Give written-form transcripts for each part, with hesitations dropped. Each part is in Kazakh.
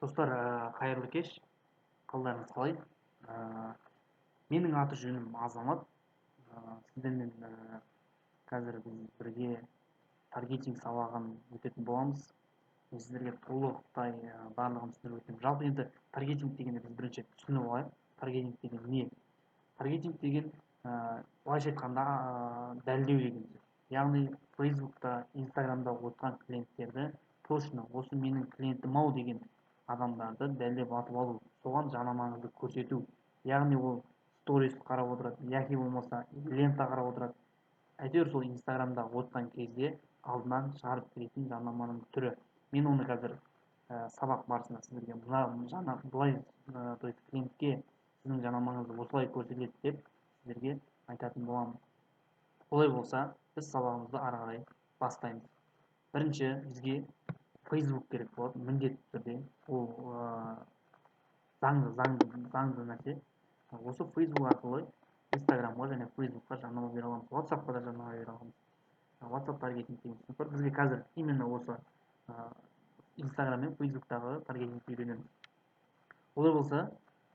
Достар, қайырлы кеш. Қалдарыңыз қалай? Ә, Менің аты жөнім Азамат. Сіздермен қазір біз бірге таргетинг сабағын өтетін боламыз. Сіздерге толықтай барлығын түсіндіріп өтемін. Жалпы енді таргетинг дегенде біз бірінші түсініп алайық. Таргетинг деген не? Таргетинг деген былайша айтқанда дәлдеу деген сөз. Яғни Фейсбукта, Инстаграмда отқан клиенттерді точно осы менің клиентім ау деген адамдарды дәлдеп атып алу, соған жанамаңызды көрсету. Яғни ол сторис қарап отырады, яки болмаса лента қарап отырады. Әйтеуір сол Инстаграмда отқан кезде алдынан шығарып беретін жарнаманың түрі. Мен оны қазір сабақ барысында сіздерге жаңа былай то есть клиентке сіздің жанамаңызды осылай көрсетеді деп сіздерге айтатын боламын. Олай болса, біз сабағымызды ары қарай бастаймыз. Бірінші бізге Facebook керек болады, міндетті түрде. Ол заңды нәрсе. Осы Facebook арқылы Instagramға және Facebookқа жарнама бере аламыз. WhatsAppқа да жарнама бере аламыз. WhatsApp таргетинг деген сөз бар. Бізге қазір именно осы Instagram мен Facebooktағы таргетингті үйренеміз. Олай болса,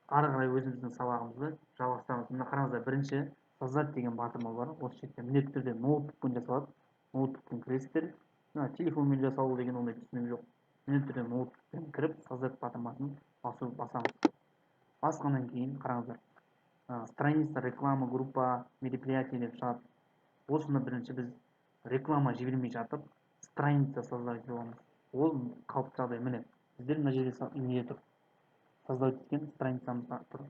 ары қарай өзіміздің сабағымызды жалғастырамыз. Мына қараңыздар, бірінші создать деген батырма бар. Осы жерде міндетті түрде ноутбукпен жасалады. Ноутбукпен кіресіздер. Телефонмен жасалу деген ондай түсінік жоқ. Міндетті түрде ноутбукпен кіріп создать батырмасын басамыз. Басқаннан кейін қараңыздар. Страница, реклама, группа, мероприятие деп шығады. Осыны бірінші біз реклама жібермей жатып, страница создать боламыз. Ол қалыпты жағдай міне. Біздер мына жерде неде тұр. Создать еткен страницамызда тұр.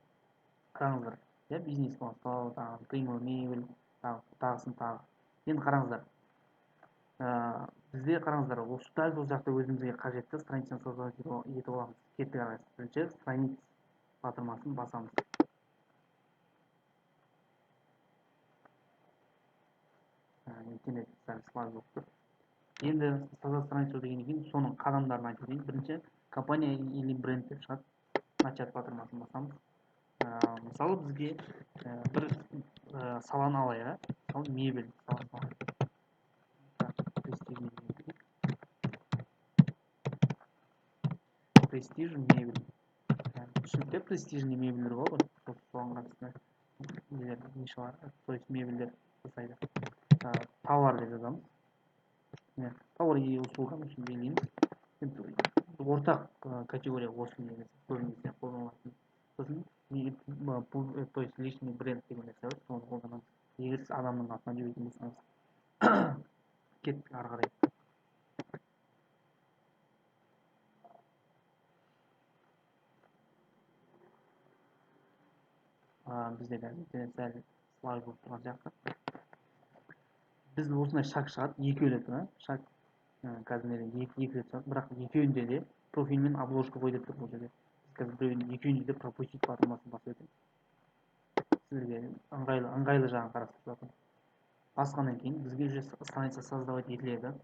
Қараңыздар. Бизнес бастау, қимыл, мебель, тағысын тағы. Енді қараңыздар. Бізде қараңыздар, дәл сол жақта өзімізге қажетті страницаны создать етіп аламыз. Кеттік қарайсыз. Бірінші страниц батырмасын басамыз. Интернет слайд болып тұр. Енді создать страницу дегеннен кейін соның қадамдарын айтып өтейін. Бірінші компания или бренд деп шығады. Начать батырмасын басамыз. Мысалы бізге бір саланы алайық. Мысалы мебель саласы. Престиж мебель. Түсінікті, престижный мебельдер бар ғой. Соған қатысты нишалар, то есть мебельдер жасайды. Товар деп жазамыз. Товар и услуга белгілейміз. Ортақ категория осы негізі көбінесе қолданылатын. Сосын то есть личный бренд деген нәрсе бар, соны қолданамыз. Егер сіз адамның атынан жіберетін болсаңыз. Кеттік ары қарай. Бізде қазір сәл слайд болып тұрған сияқты. Біз осындай шаг шығады, екеулі тұр, шаг қазір екі рет шығады, бірақ екеуінде де профиль мен обложка қой деп тұр бұл жерде. Біз қазір екеуінде де пропустить батырмасын басып өтеміз. Сіздерге ыңғайлы жағын қарастырып жатырмын. Басқаннан кейін бізге уже страница создавать етіледі.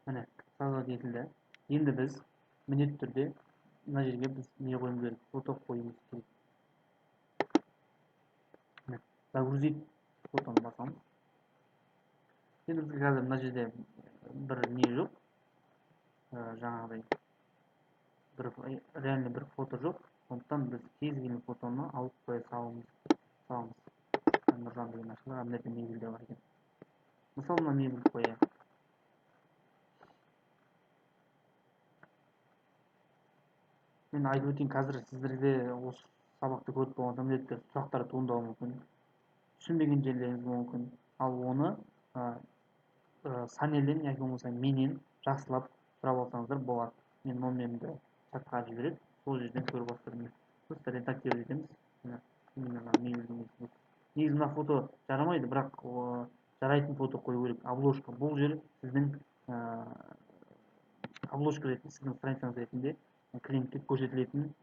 Міне, создать етілді. Енді біз міндетті түрде мына жерге біз не қоюымыз керек, фото қоюымыз керек. Загрузить фотоны басамыз. Енді бізге қазір мына жерде бір не жоқ, жаңағыдай реально бір фото жоқ. Сондықтан біз кез келген фотоны алып қоя саламыз. Нұржан деген ашылар, мына жерде мебельде бар екен. Мысалы мына мебель қояйық. Мен айтып өтейін, қазір сіздерде осы сабақты көріп болғанда міндетті сұрақтар туындауы мүмкін. Түсінбеген жерлеріңіз мүмкін. Ал оны Санелден яки болмаса менен жақсылап сұрап алсаңыздар болады. Мен номерімді чатқа жіберіп, сол жерден көріп алсаңыздар. Просто редактировать етеміз. Негізі мына фото жарамайды, бірақ жарайтын фото қою керек. Обложка. Бұл жер сіздің обложка ретінде, сіздің страницаңыз ретінде клиентке көрсетілетін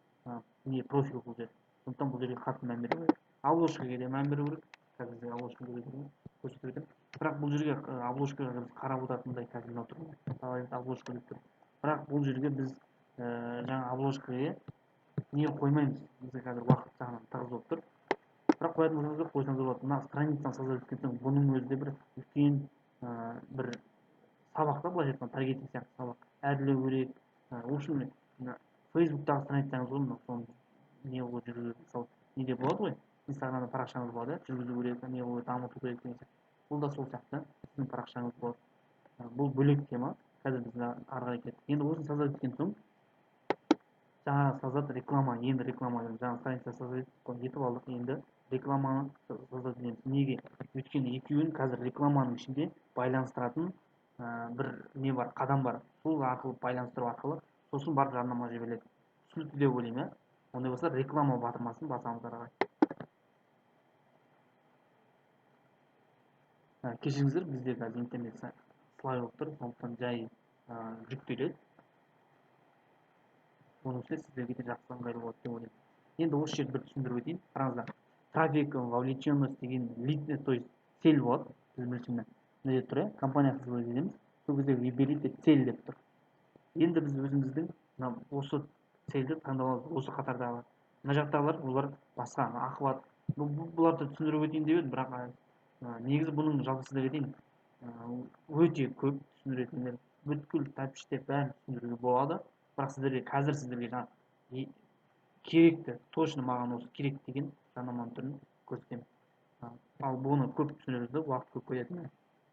профиль бұл жер. Сондықтан бұл жерге қатты мән беру керек. Ал обложкаға да мән беру керек. Қазір бізде обложка көрсетіп едім. Бірақ бұл жерге обложкаға біз қарап отыратындай қазір мынау тұр. Талай обложка деп тұр. Бірақ бұл жерге біз жаңа обложкаға не қоймаймыз. Бізде қазір уақыт жағынан тығыз болып тұр. Бірақ қоятын болсаңыз да қойсаңыз болады. Мына страницаны создать еткен бұның өзі де бір үлкен бір сабақта былайша айтқанда таргетинг сияқты сабақ. Әрлеу керек. В общем, Фейсбуктағы страницаңыз ғой, соны не қылып жүргізу. Мысалы, неде болады ғой? Инстаграмда парақшаңыз болады, жүргізу керек, не қылып дамыту керек деген сияқты. Бұл да сол сияқты сіздің парақшаңыз болады. Бұл бөлек тема. Қазір біз ары қарай кеттік. Енді осыны создать еткен соң жаңағы создать реклама, енді реклама жаңа страница создать етіп алдық. Енді рекламаны создать етеміз. Неге? Өйткені екеуін қазір рекламаның ішінде байланыстыратын бір не бар, қадам бар. Сол арқылы байланыстыру арқылы сосын барып жарнама жіберіледі. Түсінікті деп ойлаймын, иә? Ондай болса реклама батырмасын басамыз ары қарай. Кешіріңіздер, бізде қазір интернет слай болып тұр, сондықтан жай жүктеледі. Оның үстіне сіздерге де жақсы ыңғайлы болады деп ойлаймын. Енді осы жерді бір түсіндіріп өтейін. Қараңыздар, трафик, вовлеченность деген лид, то есть цель болады. Біз біріншіден мына жерде тұр, иә, компания қызылы дедіміз. Сол кезде выберите цель деп тұр. Енді біз өзіміздің осы цельді таңдап аламыз. Осы қатардағы мына жақтағылар олар басқа охват. Бұларды түсіндіріп өтейін деп едім, бірақ негізі бұның жалпы сіздерге дейін өте көп түсіндіретіндер. Бүткіл тәпіштеп бәрін түсіндіруге болады. Бірақ сіздерге қазір сіздерге жаңа керекті, точно маған осы керек деген жарнаманың түрін көрсетемін. Ал бұны көп түсіндіруді уақыт көп кетеді.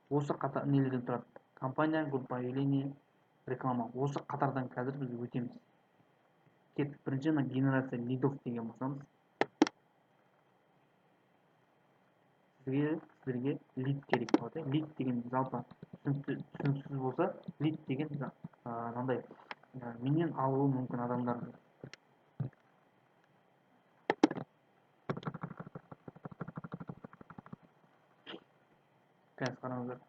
Осы қатар нелерден тұрады. Компания, группа объявление, реклама. Осы қатардан қазір біз өтеміз. Кеттік. Бірінші генерация лидов деген болсамыз, сіздерге лид керек болады. Лид деген жалпы түсініксіз болса, лид деген мынандай менен алуы мүмкін адамдар. Қазір қараңыздар.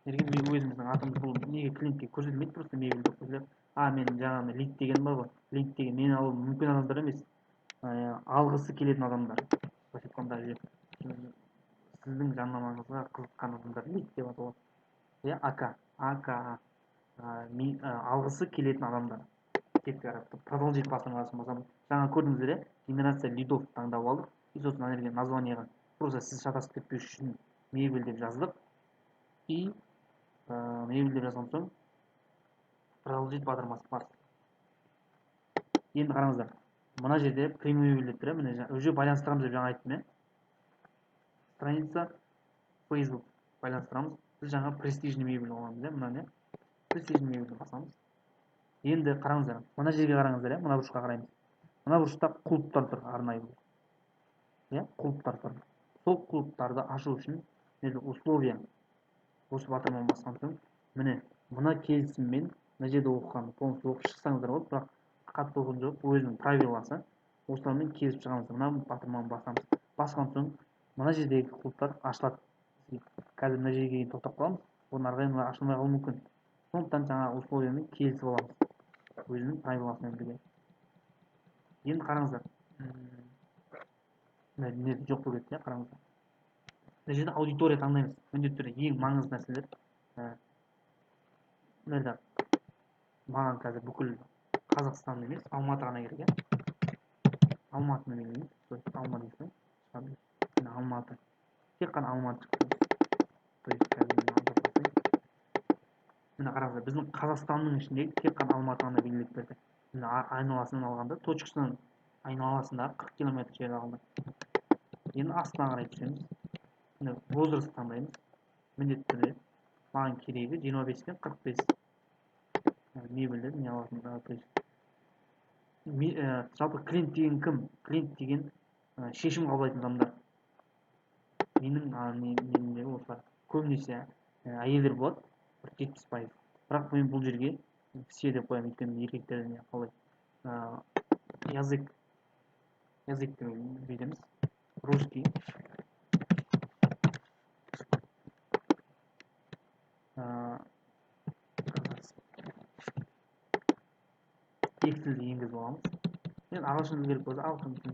Неге өзіміздің атымыз бұл неге клиентке көрсетілмейді, просто мебельді қойып. Мен жаңағы лид деген бар ғой. Лид деген мен алуы мүмкін адамдар емес. Алғысы келетін адамдар. Былайша айтқанда сіздің жарнамаңызға қызыққан адамдар лид деп аталады. Иә, АК. Алғысы келетін адамдар. Кетті қарап. Продолжить басылмасын болсам. Жаңа көрдіңіздер, иә? Генерация лидов таңдап алдық. И сосын ана названиеға просто сіз шатасып кетпеу үшін мебель деп жаздық. И мебель деп жазған соң продолжить батырмасы бар. Енді қараңыздар. Мына жерде прямой мебель деп тұр, міне уже байланыстырамыз деп жаңа айттым, иә? Страница Facebook байланыстырамыз. Біз жаңа престижный мебель аламыз, иә? Мынаны, престижный мебельді басамыз. Енді қараңыздар. Мына жерге қараңыздар, иә? Мына бұрышқа қараймыз. Мына бұрышта клубтар тұр, арнайы. Иә, клубтар тұр. Сол клубтарды ашу үшін условия осы батырманы басқан соң, міне мына келісіммен мына жерде оқығанды полностью оқып шықсаңыздар болады, бірақ қатты оқыған жоқ, өзінің правиласы. Осылармен келісіп шығамыз. Мына батырманы басамыз. Басқан соң мына жердегі клубтар ашылады. Қазір мына жерге дейін тоқтап қаламыз. Оның ары қарай ашылмай қалуы мүмкін. Сондықтан жаңа условиямен келісіп аламыз. Өзінің правиласымен бірге. Енді қараңыздар. Не жоқ болып кетті, қараңыздар. Мына жерде аудитория таңдаймыз. Міндетті түрде ең маңызды нәрселер. Мына маған қазір бүкіл Қазақстан емес, Алматы ғана керек, иә? Алматыны белгілейміз. Алматы дейсің. Мына Алматы. Тек қана Алматы шықты. То есть қазір мына қараңыздар, біздің Қазақстанның ішіндегі тек қана Алматы ғана белгілеп берді. Мына айналасынан алғанда, точкасынан айналасындағы 40 км жер алды. Енді астына қарай түсеміз. Міне возраст таңдаймыз. Міндетті түрде маған керегі 25 пен 45. Мебельді не алатын. Жалпы клиент деген кім? Клиент деген шешім қабылдайтын адамдар. Менің осылар көбінесе әйелдер болады, 70%. Бірақ мен бұл жерге все деп қоямын, өйткені еркектеріне қалай язык деп береміз. Русский. Екі тілді енгізіп аламыз. Енді ағылшын тілі керек болса ағылшын